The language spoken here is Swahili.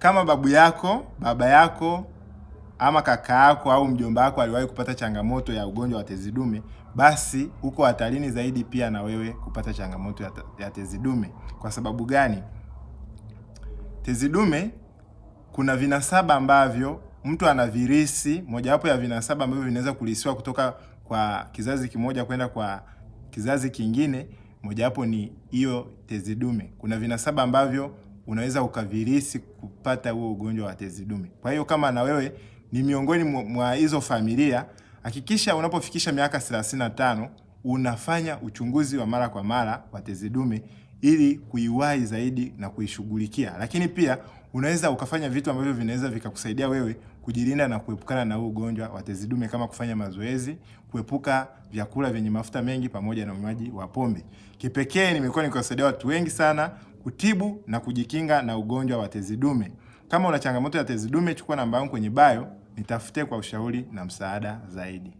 kama babu yako, baba yako ama kaka yako au mjomba wako aliwahi kupata changamoto ya ugonjwa wa tezi dume, basi uko hatarini zaidi pia na wewe kupata changamoto ya tezi dume. Kwa sababu gani? Tezi dume kuna vinasaba ambavyo mtu anavirisi. Mojawapo ya vinasaba ambavyo vinaweza kulisiwa kutoka kwa kizazi kimoja kwenda kwa kizazi kingine, mojawapo ni hiyo tezi dume. Kuna vinasaba ambavyo unaweza ukavirisi kupata huo ugonjwa wa tezi dume. Kwa hiyo kama na wewe ni miongoni mwa hizo familia, hakikisha unapofikisha miaka 35 unafanya uchunguzi wa mara kwa mara wa tezi dume ili kuiwahi zaidi na kuishughulikia. Lakini pia unaweza ukafanya vitu ambavyo vinaweza vikakusaidia wewe kujilinda na kuepukana na huu ugonjwa wa tezi dume, kama kufanya mazoezi, kuepuka vyakula vyenye mafuta mengi pamoja na unywaji wa pombe. Kipekee nimekuwa nikiwasaidia watu wengi sana kutibu na kujikinga na ugonjwa wa tezi dume. Kama una changamoto ya tezi dume, chukua namba yangu kwenye bio, nitafute kwa ushauri na msaada zaidi.